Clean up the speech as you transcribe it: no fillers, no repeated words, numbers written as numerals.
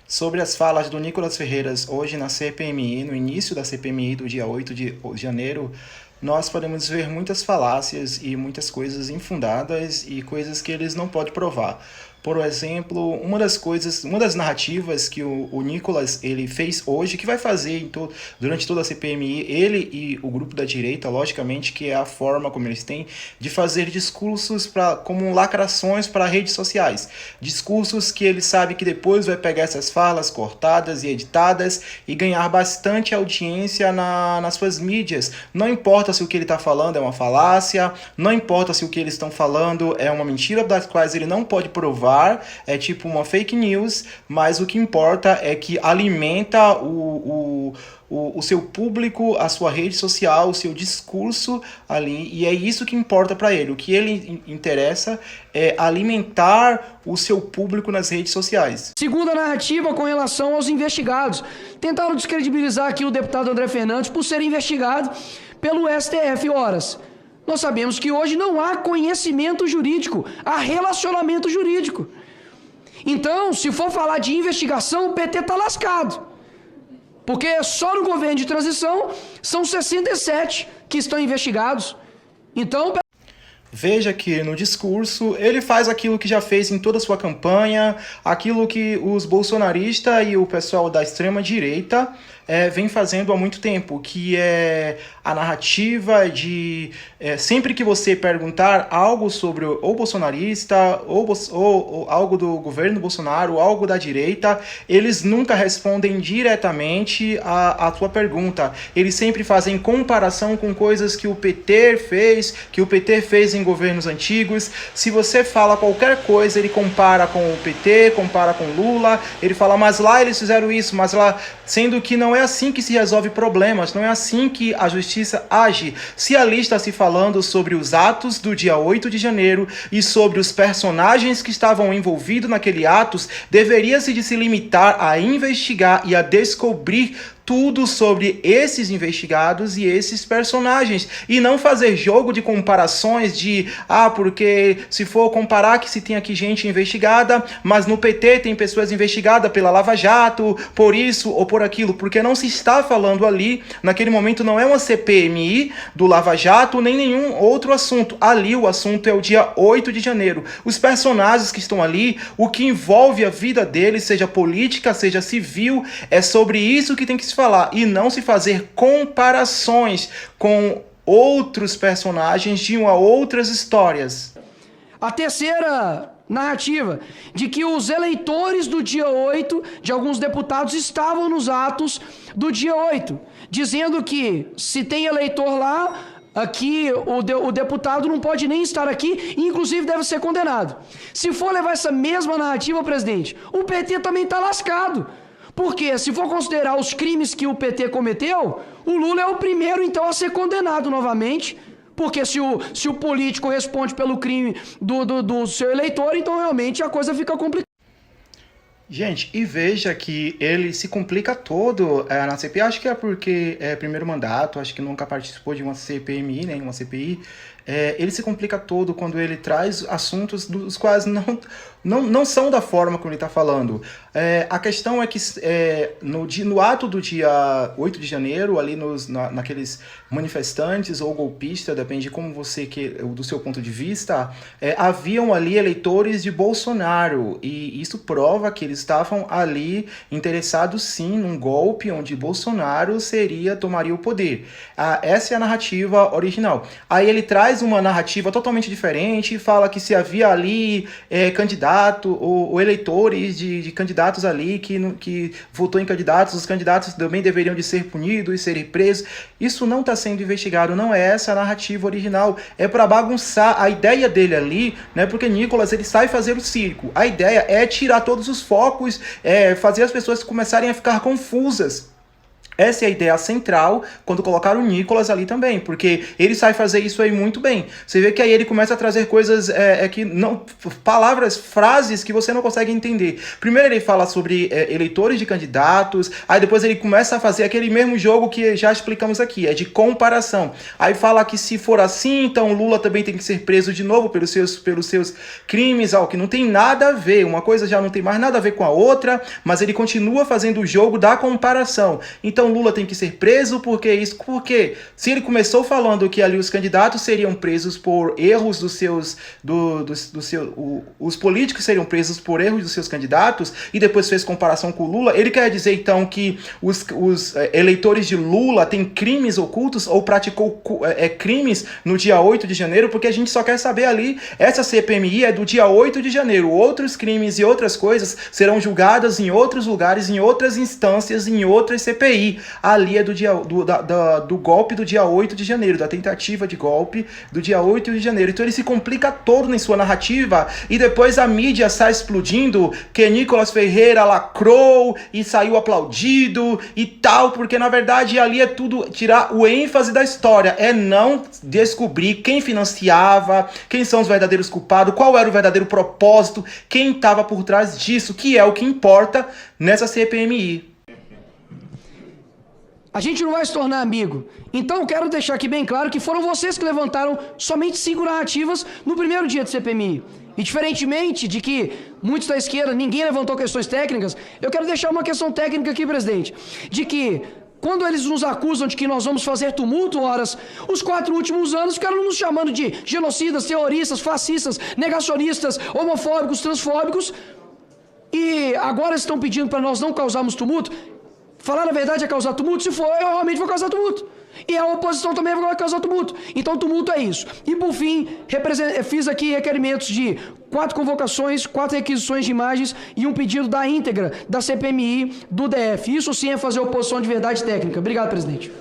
Sobre as falas do Nicolas Ferreira hoje na CPMI, no início da CPMI do dia 8 de janeiro, nós podemos ver muitas falácias e muitas coisas infundadas e coisas que eles não podem provar. Por exemplo, uma das narrativas que o Nicolas ele fez hoje, que vai fazer durante toda a CPMI, ele e o grupo da direita, logicamente, que é a forma como eles têm de fazer discursos como lacrações para redes sociais. Discursos que ele sabe que depois vai pegar essas falas cortadas e editadas e ganhar bastante audiência nas suas mídias. Não importa se o que ele está falando é uma falácia, não importa se o que eles estão falando é uma mentira das quais ele não pode provar, é tipo uma fake news, mas o que importa é que alimenta o seu público, a sua rede social, o seu discurso ali, e é isso que importa para ele. O que ele interessa é alimentar o seu público nas redes sociais. Segunda narrativa com relação aos investigados. Tentaram descredibilizar aqui o deputado André Fernandes por ser investigado pelo STF. Horas. Nós sabemos que hoje não há conhecimento jurídico, há relacionamento jurídico. Então, se for falar de investigação, o PT está lascado. Porque só no governo de transição são 67 que estão investigados. Então... Veja que no discurso ele faz aquilo que já fez em toda a sua campanha, aquilo que os bolsonaristas e o pessoal da extrema-direita vem fazendo há muito tempo, que é a narrativa de sempre que você perguntar algo sobre o bolsonarista ou algo do governo Bolsonaro, algo da direita, eles nunca respondem diretamente a tua pergunta. Eles sempre fazem comparação com coisas que o PT fez em governos antigos. Se você fala qualquer coisa, ele compara com o PT, compara com Lula, ele fala, mas lá eles fizeram isso, mas lá... Sendo que não é assim que se resolve problemas, não é assim que a justiça age. Se ali está se falando sobre os atos do dia 8 de janeiro e sobre os personagens que estavam envolvidos naquele atos, deveria-se de se limitar a investigar e a descobrir tudo sobre esses investigados e esses personagens, e não fazer jogo de comparações de, porque se for comparar que se tem aqui gente investigada, mas no PT tem pessoas investigadas pela Lava Jato, por isso ou por aquilo, porque não se está falando ali, naquele momento não é uma CPMI do Lava Jato, nem nenhum outro assunto. Ali o assunto é o dia 8 de janeiro. Os personagens que estão ali, o que envolve a vida deles, seja política, seja civil, é sobre isso que tem que se falar, e não se fazer comparações com outros personagens de outras histórias. A terceira narrativa, de que os eleitores do dia 8, de alguns deputados, estavam nos atos do dia 8, dizendo que se tem eleitor lá, aqui o deputado não pode nem estar aqui, e inclusive deve ser condenado. Se for levar essa mesma narrativa, presidente, o PT também está lascado. Porque se for considerar os crimes que o PT cometeu, o Lula é o primeiro, então, a ser condenado novamente. Porque se o político responde pelo crime do seu eleitor, então realmente a coisa fica complicada. Gente, e veja que ele se complica todo na CPI, acho que é porque é primeiro mandato, acho que nunca participou de uma CPMI, nem uma CPI. Ele se complica todo quando ele traz assuntos dos quais não são da forma como ele está falando. A questão é que no ato do dia 8 de janeiro, ali naqueles manifestantes ou golpistas, depende de como do seu ponto de vista, haviam ali eleitores de Bolsonaro, e isso prova que eles estavam ali interessados sim num golpe onde Bolsonaro tomaria o poder. Essa é a narrativa original. Aí ele traz uma narrativa totalmente diferente, fala que se havia ali candidato ou eleitores de candidatos ali que votou em candidatos, os candidatos também deveriam de ser punidos e serem presos. Isso não está sendo investigado, não é essa a narrativa original, é para bagunçar a ideia dele ali, né? Porque Nicolas ele sai fazer o circo, a ideia é tirar todos os focos, fazer as pessoas começarem a ficar confusas. Essa é a ideia central quando colocaram o Nicolas ali também, porque ele sabe fazer isso aí muito bem. Você vê que aí ele começa a trazer coisas que não, palavras, frases que você não consegue entender. Primeiro ele fala sobre eleitores de candidatos, aí depois ele começa a fazer aquele mesmo jogo que já explicamos aqui, é de comparação. Aí fala que se for assim, então Lula também tem que ser preso de novo pelos seus crimes, que não tem nada a ver, uma coisa já não tem mais nada a ver com a outra, mas ele continua fazendo o jogo da comparação. Então Lula tem que ser preso porque isso, porque se ele começou falando que ali os candidatos seriam presos por erros dos seus, os políticos seriam presos por erros dos seus candidatos e depois fez comparação com o Lula, ele quer dizer então que os eleitores de Lula têm crimes ocultos ou praticou crimes no dia 8 de janeiro, porque a gente só quer saber ali, essa CPMI é do dia 8 de janeiro, outros crimes e outras coisas serão julgadas em outros lugares, em outras instâncias, em outras CPI. Ali é do golpe do dia 8 de janeiro, da tentativa de golpe do dia 8 de janeiro. Então ele se complica todo em sua narrativa e depois a mídia sai explodindo que Nicolas Ferreira lacrou e saiu aplaudido e tal, porque na verdade ali é tudo tirar o ênfase da história, é não descobrir quem financiava, quem são os verdadeiros culpados, qual era o verdadeiro propósito, quem estava por trás disso, que é o que importa nessa CPMI. A gente não vai se tornar amigo. Então eu quero deixar aqui bem claro que foram vocês que levantaram somente 5 narrativas no primeiro dia de CPMI. E diferentemente de que muitos da esquerda, ninguém levantou questões técnicas, eu quero deixar uma questão técnica aqui, presidente, de que quando eles nos acusam de que nós vamos fazer tumulto, horas, os 4 últimos anos ficaram nos chamando de genocidas, terroristas, fascistas, negacionistas, homofóbicos, transfóbicos, e agora estão pedindo para nós não causarmos tumulto. Falar a verdade é causar tumulto? Se for, eu realmente vou causar tumulto. E a oposição também vai causar tumulto. Então tumulto é isso. E por fim, fiz aqui requerimentos de 4 convocações, 4 requisições de imagens e um pedido da íntegra da CPMI do DF. Isso sim é fazer oposição de verdade técnica. Obrigado, presidente.